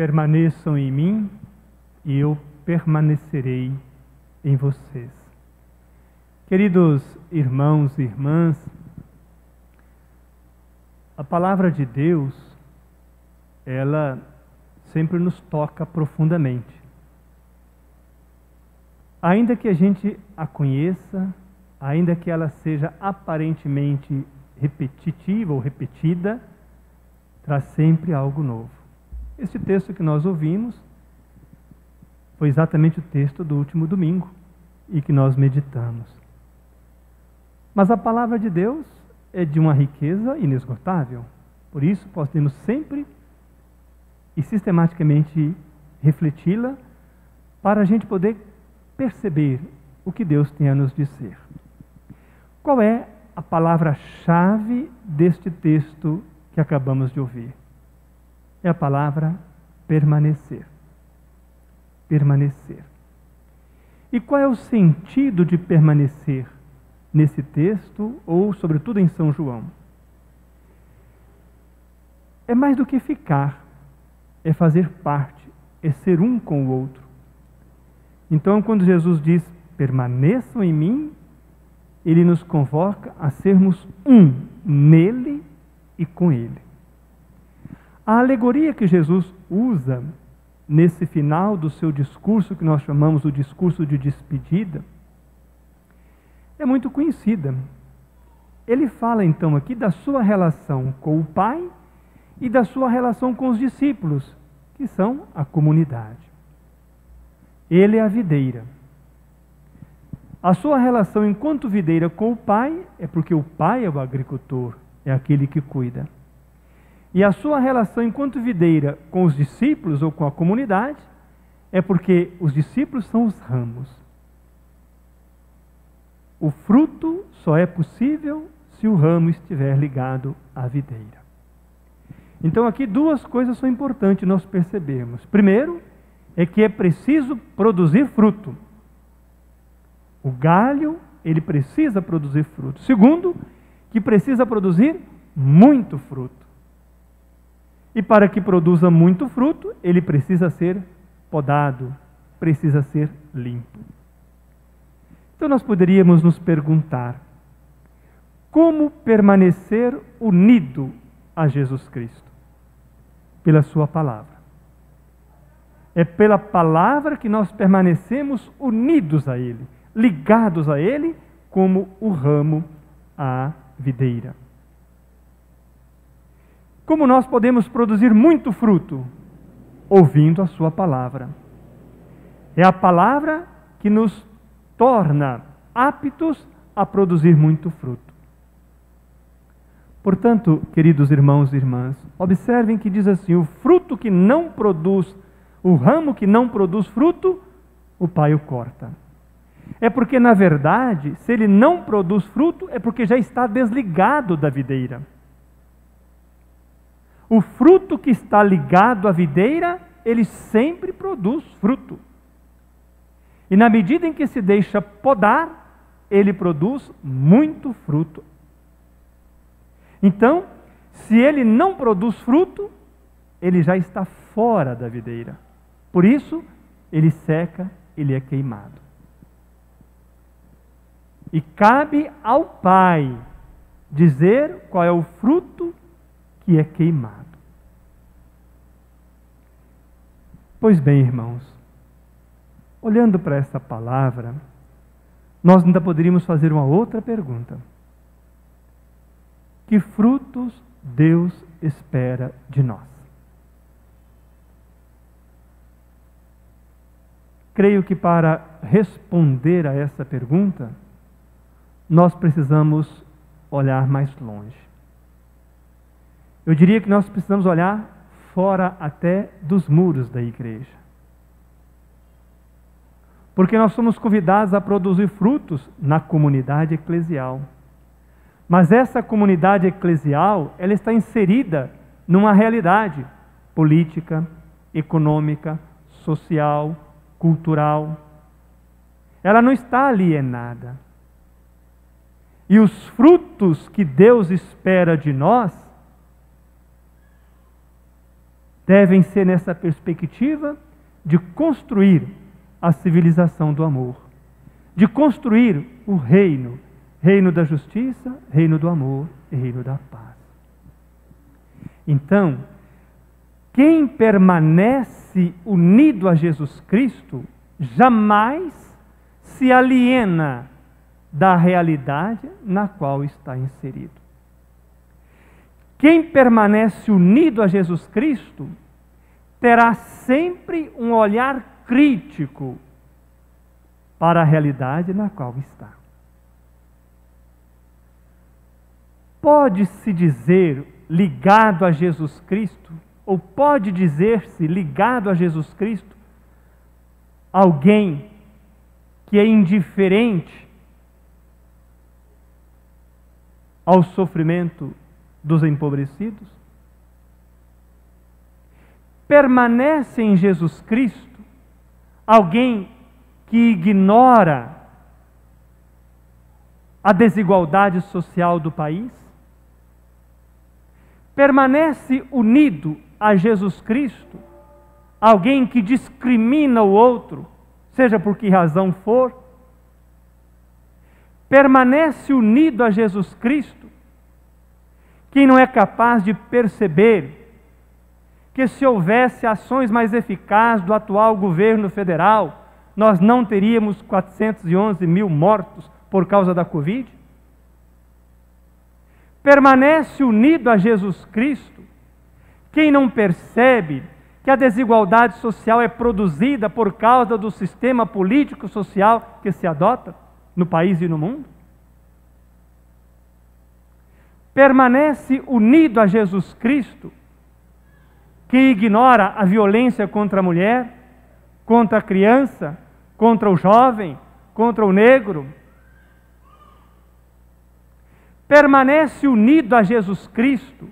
permaneçam em mim e eu permanecerei em vocês. Queridos irmãos e irmãs, a palavra de Deus, ela sempre nos toca profundamente. Ainda que a gente a conheça, ainda que ela seja aparentemente repetitiva ou repetida, traz sempre algo novo. Este texto que nós ouvimos foi exatamente o texto do último domingo e que nós meditamos. Mas a palavra de Deus é de uma riqueza inesgotável. Por isso, podemos sempre e sistematicamente refleti-la para a gente poder perceber o que Deus tem a nos dizer. Qual é a palavra-chave deste texto que acabamos de ouvir? É a palavra permanecer. Permanecer. E qual é o sentido de permanecer nesse texto, ou sobretudo em São João? É mais do que ficar, é fazer parte, é ser um com o outro. Então, quando Jesus diz, permaneçam em mim, Ele nos convoca a sermos um nele e com Ele. A alegoria que Jesus usa nesse final do seu discurso, que nós chamamos o discurso de despedida, é muito conhecida. Ele fala então aqui da sua relação com o Pai e da sua relação com os discípulos, que são a comunidade. Ele é a videira. A sua relação enquanto videira com o Pai é porque o Pai é o agricultor, é aquele que cuida. E a sua relação enquanto videira com os discípulos ou com a comunidade é porque os discípulos são os ramos. O fruto só é possível se o ramo estiver ligado à videira. Então aqui duas coisas são importantes nós percebermos. Primeiro, é que é preciso produzir fruto. O galho, ele precisa produzir fruto. Segundo, que precisa produzir muito fruto. E para que produza muito fruto, ele precisa ser podado, precisa ser limpo. Então nós poderíamos nos perguntar, como permanecer unido a Jesus Cristo? Pela sua palavra. É pela palavra que nós permanecemos unidos a Ele, ligados a Ele, como o ramo à videira. Como nós podemos produzir muito fruto? Ouvindo a sua palavra. É a palavra que nos torna aptos a produzir muito fruto. Portanto, queridos irmãos e irmãs, observem que diz assim, o fruto que não produz, o ramo que não produz fruto, o Pai o corta. É porque, na verdade, se ele não produz fruto, é porque já está desligado da videira. O fruto que está ligado à videira, ele sempre produz fruto. E na medida em que se deixa podar, ele produz muito fruto. Então, se ele não produz fruto, ele já está fora da videira. Por isso, ele seca, ele é queimado. E cabe ao Pai dizer qual é o fruto que é queimado. Pois bem, irmãos, olhando para essa palavra, nós ainda poderíamos fazer uma outra pergunta. Que frutos Deus espera de nós? Creio que para responder a essa pergunta, nós precisamos olhar mais longe. Eu diria que nós precisamos olhar fora até dos muros da igreja. Porque nós somos convidados a produzir frutos na comunidade eclesial. Mas essa comunidade eclesial, ela está inserida numa realidade política, econômica, social, cultural. Ela não está alienada. E os frutos que Deus espera de nós devem ser nessa perspectiva de construir a civilização do amor, de construir o reino, reino da justiça, reino do amor e reino da paz. Então, quem permanece unido a Jesus Cristo jamais se aliena da realidade na qual está inserido. Quem permanece unido a Jesus Cristo terá sempre um olhar crítico para a realidade na qual está. Pode-se dizer ligado a Jesus Cristo, ou pode dizer-se ligado a Jesus Cristo, alguém que é indiferente ao sofrimento dos empobrecidos? Permanece em Jesus Cristo alguém que ignora a desigualdade social do país? Permanece unido a Jesus Cristo alguém que discrimina o outro, seja por que razão for? Permanece unido a Jesus Cristo quem não é capaz de perceber que se houvesse ações mais eficazes do atual governo federal, nós não teríamos 411 mil mortos por causa da Covid? Permanece unido a Jesus Cristo quem não percebe que a desigualdade social é produzida por causa do sistema político-social que se adota no país e no mundo? Permanece unido a Jesus Cristo quem ignora a violência contra a mulher, contra a criança, contra o jovem, contra o negro? Permanece unido a Jesus Cristo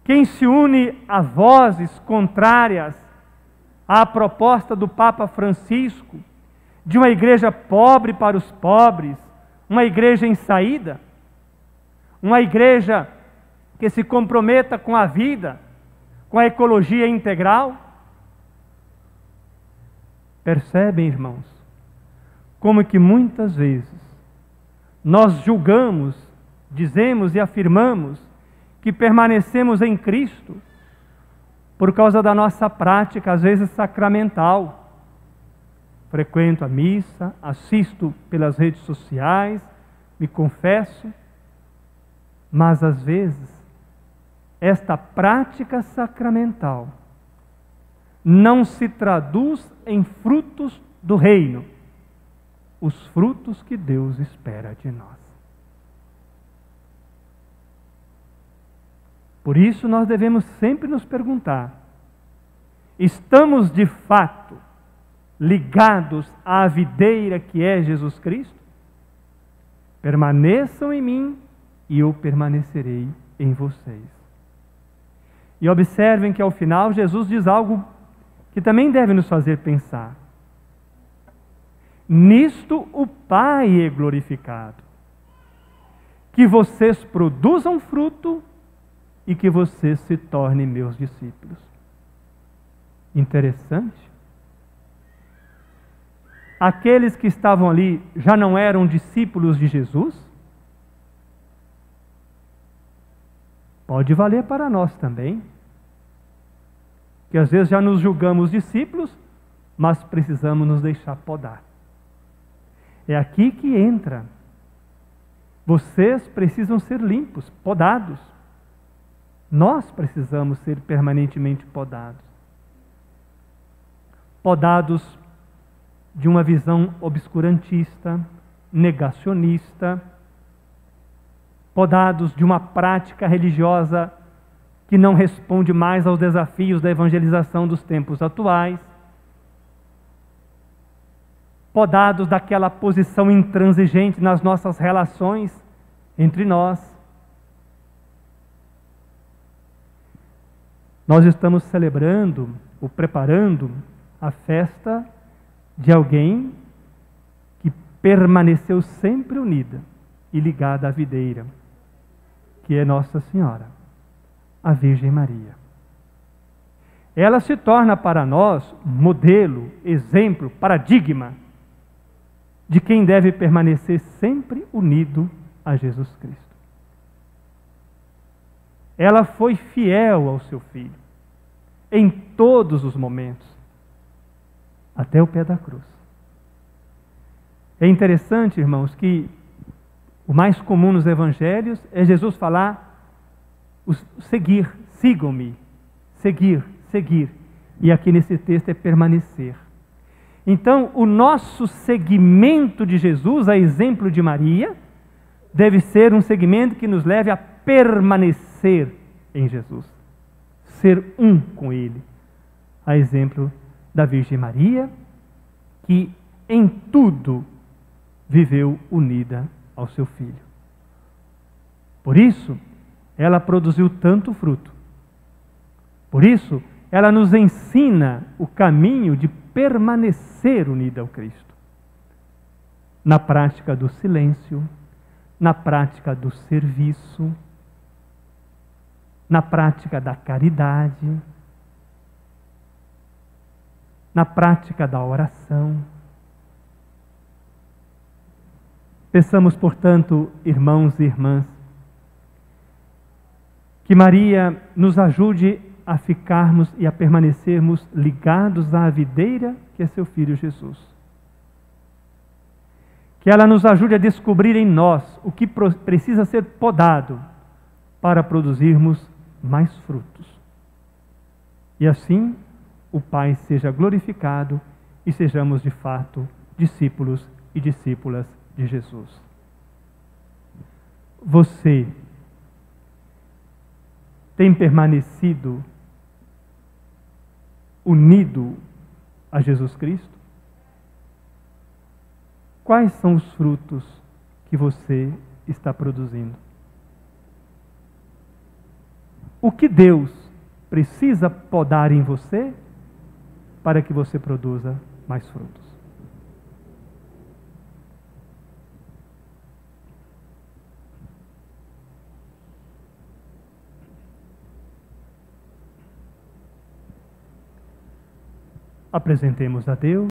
quem se une a vozes contrárias à proposta do Papa Francisco de uma igreja pobre para os pobres, uma igreja em saída, uma igreja que se comprometa com a vida, com a ecologia integral? Percebem, irmãos, como que muitas vezes nós julgamos, dizemos e afirmamos que permanecemos em Cristo por causa da nossa prática, às vezes sacramental. Frequento a missa, assisto pelas redes sociais, me confesso, mas às vezes esta prática sacramental não se traduz em frutos do reino, os frutos que Deus espera de nós. Por isso nós devemos sempre nos perguntar: estamos de fato ligados à videira que é Jesus Cristo? Permaneçam em mim e eu permanecerei em vocês. E observem que ao final Jesus diz algo que também deve nos fazer pensar. Nisto o Pai é glorificado, que vocês produzam fruto e que vocês se tornem meus discípulos. Interessante. Aqueles que estavam ali já não eram discípulos de Jesus? Pode valer para nós também. Que às vezes já nos julgamos discípulos, mas precisamos nos deixar podar. É aqui que entra. Vocês precisam ser limpos, podados. Nós precisamos ser permanentemente podados. Podados de uma visão obscurantista, negacionista, podados de uma prática religiosa que não responde mais aos desafios da evangelização dos tempos atuais, podados daquela posição intransigente nas nossas relações entre nós. Nós estamos celebrando ou preparando a festa de alguém que permaneceu sempre unida e ligada à videira, que é Nossa Senhora. a Virgem Maria. Ela se torna para nós modelo, exemplo, paradigma de quem deve permanecer sempre unido a Jesus Cristo. Ela foi fiel ao seu filho em todos os momentos, até o pé da cruz. É interessante, irmãos, que o mais comum nos evangelhos é Jesus falar, seguir, sigam-me, seguir, seguir. E aqui nesse texto é permanecer. Então, o nosso seguimento de Jesus, a exemplo de Maria, deve ser um seguimento que nos leve a permanecer em Jesus, ser um com Ele, a exemplo da Virgem Maria, que em tudo viveu unida ao seu Filho. Por isso, ela produziu tanto fruto. Por isso, ela nos ensina o caminho de permanecer unida ao Cristo. Na prática do silêncio, na prática do serviço, na prática da caridade, na prática da oração. Peçamos, portanto, irmãos e irmãs, que Maria nos ajude a ficarmos e a permanecermos ligados à videira que é seu Filho Jesus. Que ela nos ajude a descobrir em nós o que precisa ser podado para produzirmos mais frutos. E assim o Pai seja glorificado e sejamos de fato discípulos e discípulas de Jesus. Você tem permanecido unido a Jesus Cristo? Quais são os frutos que você está produzindo? O que Deus precisa podar em você para que você produza mais frutos? Apresentemos a Deus